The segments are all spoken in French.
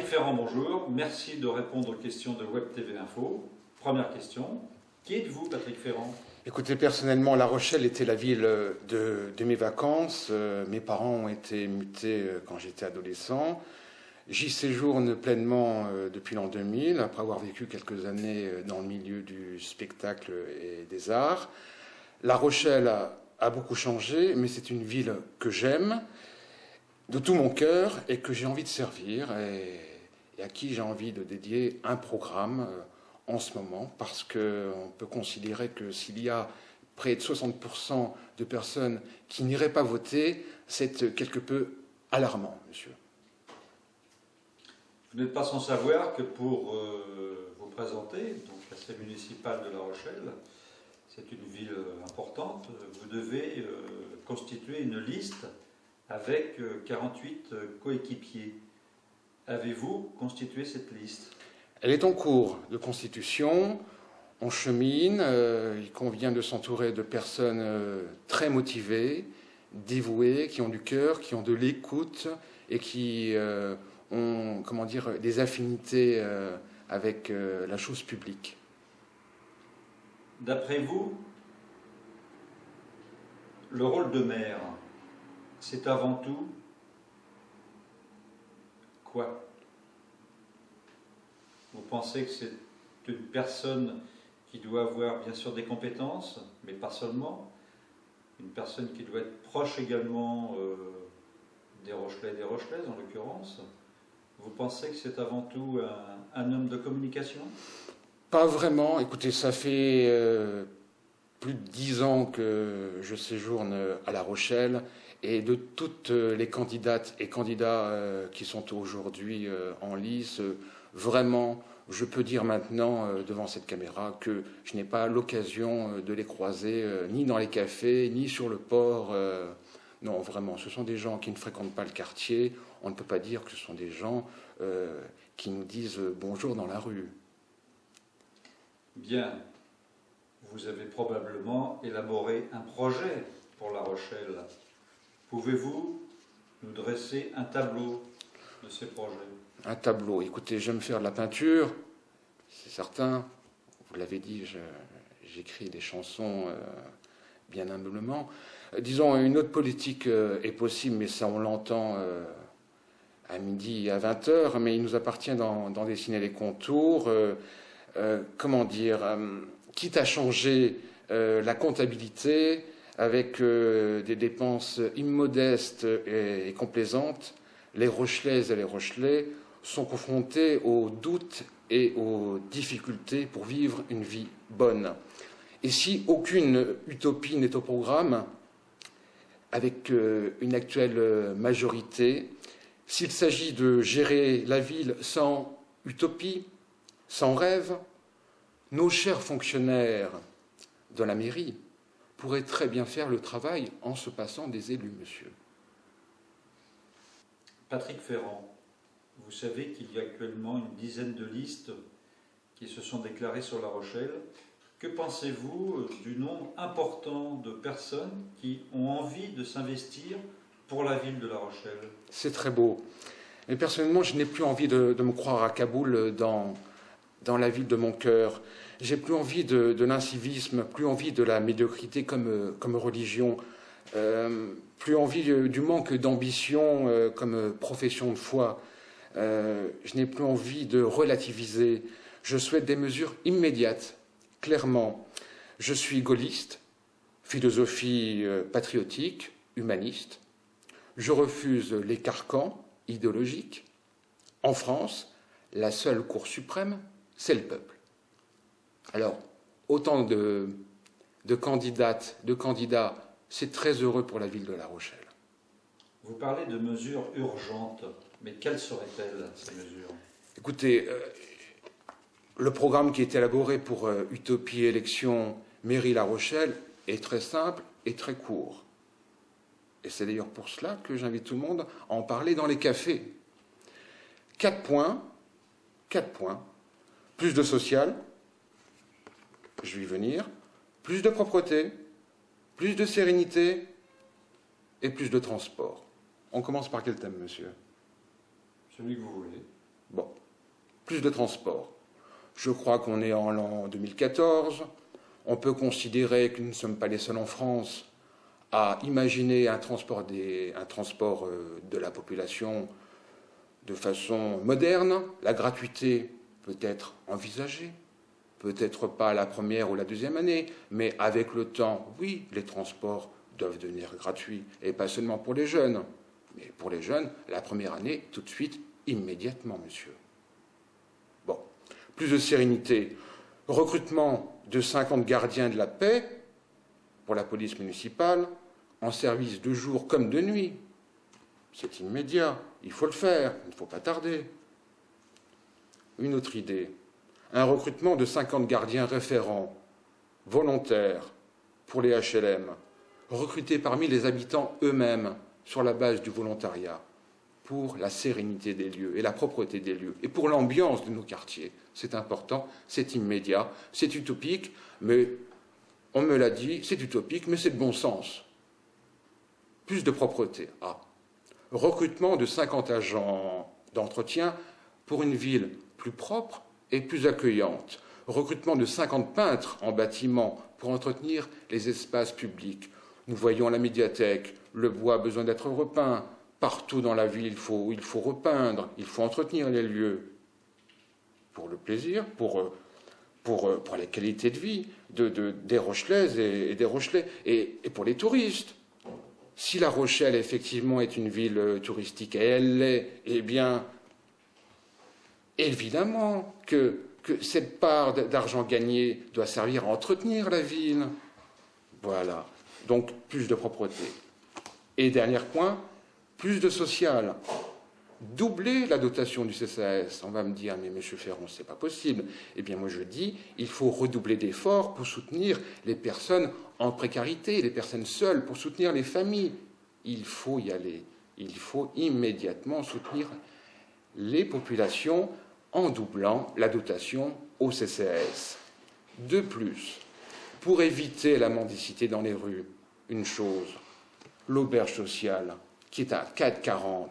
Ferrand, bonjour. Merci de répondre aux questions de Web TV Info. Première question. Qui êtes-vous, Patrick Ferrand? Écoutez, personnellement, La Rochelle était la ville de mes vacances. Mes parents ont été mutés quand j'étais adolescent. J'y séjourne pleinement depuis l'an 2000, après avoir vécu quelques années dans le milieu du spectacle et des arts. La Rochelle a beaucoup changé, mais c'est une ville que j'aime de tout mon cœur et que j'ai envie de servir et à qui j'ai envie de dédier un programme en ce moment, parce qu'on peut considérer que s'il y a près de 60% de personnes qui n'iraient pas voter, c'est quelque peu alarmant, monsieur. Vous n'êtes pas sans savoir que pour vous présenter, donc la scène municipale de La Rochelle, c'est une ville importante, vous devez constituer une liste avec 48 coéquipiers. Avez-vous constitué cette liste? Elle est en cours de constitution, on chemine, il convient de s'entourer de personnes très motivées, dévouées, qui ont du cœur, qui ont de l'écoute et qui ont, comment dire, des affinités avec la chose publique. D'après vous, le rôle de maire, c'est avant tout quoi? Vous pensez que c'est une personne qui doit avoir bien sûr des compétences, mais pas seulement, une personne qui doit être proche également des Rochelais et des Rochelaises en l'occurrence? Vous pensez que c'est avant tout un homme de communication? Pas vraiment. Écoutez, ça fait plus de 10 ans que je séjourne à La Rochelle, et de toutes les candidates et candidats qui sont aujourd'hui en lice, vraiment, je peux dire maintenant devant cette caméra que je n'ai pas l'occasion de les croiser ni dans les cafés, ni sur le port. Non, vraiment, ce sont des gens qui ne fréquentent pas le quartier. On ne peut pas dire que ce sont des gens qui nous disent bonjour dans la rue. Bien, vous avez probablement élaboré un projet pour La Rochelle. Pouvez-vous nous dresser un tableau de ces projets? Un tableau. Écoutez, j'aime faire de la peinture, c'est certain. Vous l'avez dit, j'écris des chansons bien humblement. Disons, une autre politique est possible, mais ça on l'entend à midi et à 20h, mais il nous appartient d'en dessiner les contours. Comment dire, quitte à changer la comptabilité avec des dépenses immodestes et complaisantes, les Rochelaises et les Rochelais sont confrontés aux doutes et aux difficultés pour vivre une vie bonne. Et si aucune utopie n'est au programme, avec une actuelle majorité, s'il s'agit de gérer la ville sans utopie, sans rêve, nos chers fonctionnaires de la mairie pourraient très bien faire le travail en se passant des élus, monsieur. Patrick Ferrand, vous savez qu'il y a actuellement une dizaine de listes qui se sont déclarées sur La Rochelle. Que pensez-vous du nombre important de personnes qui ont envie de s'investir pour la ville de La Rochelle? C'est très beau. Mais personnellement, je n'ai plus envie de me croire à Kaboul dans la ville de mon cœur. J'ai plus envie de l'incivisme, plus envie de la médiocrité comme religion, plus envie du manque d'ambition comme profession de foi. Je n'ai plus envie de relativiser. Je souhaite des mesures immédiates, clairement. Je suis gaulliste, philosophie patriotique, humaniste. Je refuse les carcans idéologiques. En France, la seule Cour suprême, c'est le peuple. Alors, autant de candidates, de candidats, c'est très heureux pour la ville de La Rochelle. Vous parlez de mesures urgentes, mais quelles seraient-elles, ces mesures? Écoutez, le programme qui est élaboré pour Utopie Élection Mairie La Rochelle est très simple et très court. Et c'est d'ailleurs pour cela que j'invite tout le monde à en parler dans les cafés. 4 points. Plus de social, je vais y venir, plus de propreté, plus de sérénité et plus de transport. On commence par quel thème, monsieur? Celui que vous voulez. Bon, plus de transport. Je crois qu'on est en l'an 2014. On peut considérer que nous ne sommes pas les seuls en France à imaginer un transport de la population de façon moderne. La gratuité peut être envisagée, peut-être pas la première ou la deuxième année, mais avec le temps, oui, les transports doivent devenir gratuits, et pas seulement pour les jeunes, mais pour les jeunes, la première année, tout de suite, immédiatement, monsieur. Bon, plus de sérénité. Recrutement de 50 gardiens de la paix pour la police municipale, en service de jour comme de nuit. C'est immédiat, il faut le faire, il ne faut pas tarder. Une autre idée, un recrutement de 50 gardiens référents, volontaires, pour les HLM, recrutés parmi les habitants eux-mêmes, sur la base du volontariat, pour la sérénité des lieux et la propreté des lieux, et pour l'ambiance de nos quartiers. C'est important, c'est immédiat, c'est utopique, mais on me l'a dit, c'est utopique, mais c'est de bon sens. Plus de propreté. Ah. Recrutement de 50 agents d'entretien pour une ville plus propre et plus accueillante. Recrutement de 50 peintres en bâtiment pour entretenir les espaces publics. Nous voyons la médiathèque, le bois a besoin d'être repeint. Partout dans la ville, il faut repeindre, il faut entretenir les lieux. Pour le plaisir, pour la qualité de vie des Rochelaises et des Rochelais, et pour les touristes. Si La Rochelle, effectivement, est une ville touristique, et elle l'est, eh bien, évidemment que cette part d'argent gagné doit servir à entretenir la ville. Voilà. Donc, plus de propreté. Et dernier point, plus de social. Doubler la dotation du CCAS. On va me dire, mais M. Ferron, c'est pas possible. Eh bien, moi, je dis, il faut redoubler d'efforts pour soutenir les personnes en précarité, les personnes seules, pour soutenir les familles. Il faut y aller. Il faut immédiatement soutenir les populations en doublant la dotation au CCAS. De plus, pour éviter la mendicité dans les rues, une chose, l'auberge sociale, qui est à 4,40,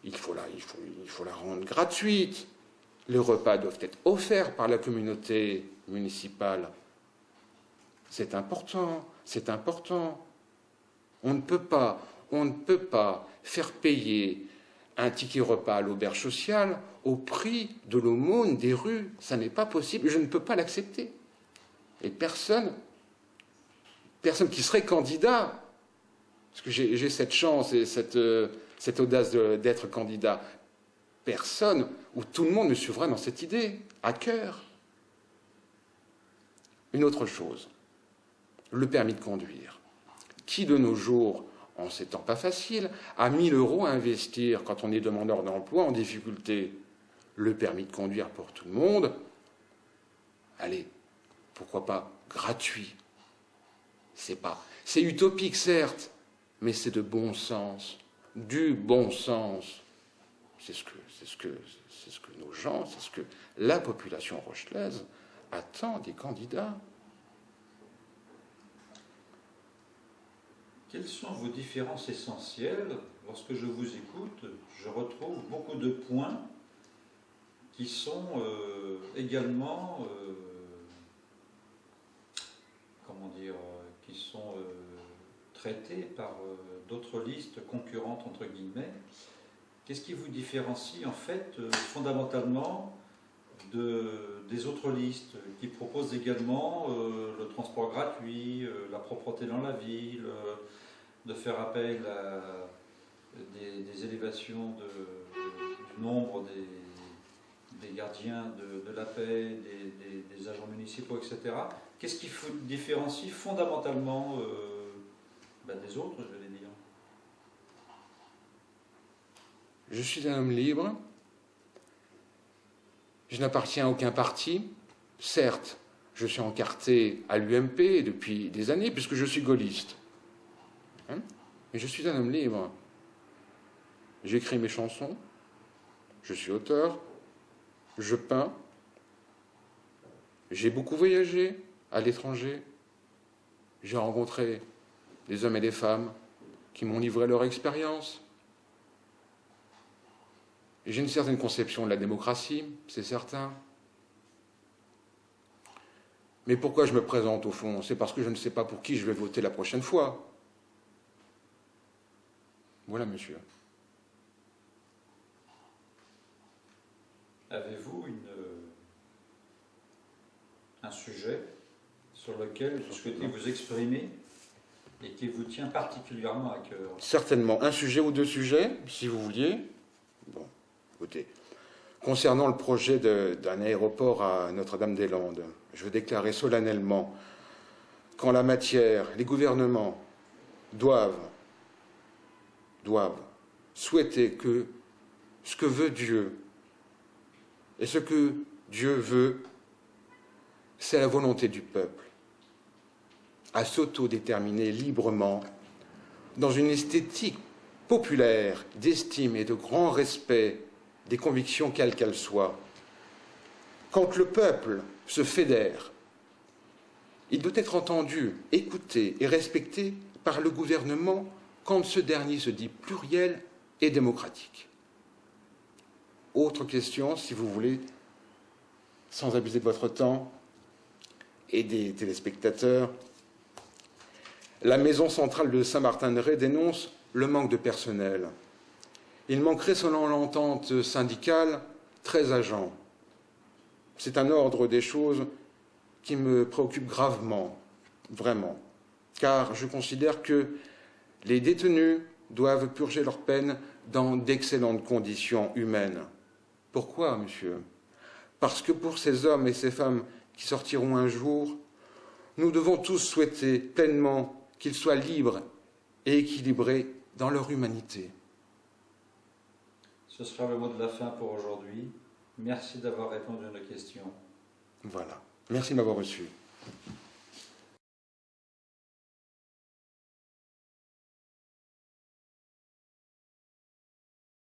il faut la rendre gratuite. Les repas doivent être offerts par la communauté municipale. C'est important, c'est important. On ne peut pas faire payer un ticket repas à l'auberge sociale au prix de l'aumône des rues. Ça n'est pas possible, je ne peux pas l'accepter. Et personne qui serait candidat, parce que j'ai cette chance et cette audace d'être candidat, personne, ou tout le monde me suivra dans cette idée, à cœur. Une autre chose, le permis de conduire. Qui de nos jours, en ces temps pas faciles, a 1 000 € à investir quand on est demandeur d'emploi en difficulté? Le permis de conduire pour tout le monde, allez, pourquoi pas gratuit? C'est utopique, certes, mais c'est de bon sens, du bon sens. C'est ce que nos gens, c'est ce que la population rochelaise attend des candidats. Quelles sont vos différences essentielles? Lorsque je vous écoute, je retrouve beaucoup de points qui sont également, qui sont traités par d'autres listes concurrentes, entre guillemets. Qu'est-ce qui vous différencie, en fait, fondamentalement des autres listes qui proposent également le transport gratuit, la propreté dans la ville, de faire appel à des élévations du nombre des gardiens de la paix, des agents municipaux, etc. Qu'est-ce qui vous différencie fondamentalement des autres, je vais dire? Je suis un homme libre. Je n'appartiens à aucun parti. Certes, je suis encarté à l'UMP depuis des années, puisque je suis gaulliste. Mais je suis un homme libre. J'écris mes chansons, je suis auteur, je peins, j'ai beaucoup voyagé à l'étranger, j'ai rencontré des hommes et des femmes qui m'ont livré leur expérience. J'ai une certaine conception de la démocratie, c'est certain. Mais pourquoi je me présente au fond? C'est parce que je ne sais pas pour qui je vais voter la prochaine fois. Voilà, monsieur. Avez-vous un sujet sur lequel vous souhaitez vous exprimer et qui vous tient particulièrement à cœur? Certainement. Un sujet ou deux sujets, si vous vouliez. Bon, écoutez. Concernant le projet d'un aéroport à Notre-Dame-des-Landes, je veux déclarer solennellement qu'en la matière, les gouvernements doivent souhaiter que ce que veut Dieu, et ce que Dieu veut, c'est la volonté du peuple, à s'autodéterminer librement dans une esthétique populaire d'estime et de grand respect des convictions quelles qu'elles soient. Quand le peuple se fédère, il doit être entendu, écouté et respecté par le gouvernement quand ce dernier se dit pluriel et démocratique. Autre question, si vous voulez, sans abuser de votre temps et des téléspectateurs. La maison centrale de Saint-Martin-de-Ré dénonce le manque de personnel. Il manquerait, selon l'entente syndicale, 13 agents. C'est un ordre des choses qui me préoccupe gravement, vraiment, car je considère que les détenus doivent purger leur peine dans d'excellentes conditions humaines. Pourquoi, monsieur? Parce que pour ces hommes et ces femmes qui sortiront un jour, nous devons tous souhaiter pleinement qu'ils soient libres et équilibrés dans leur humanité. Ce sera le mot de la fin pour aujourd'hui. Merci d'avoir répondu à nos questions. Voilà. Merci de m'avoir reçu.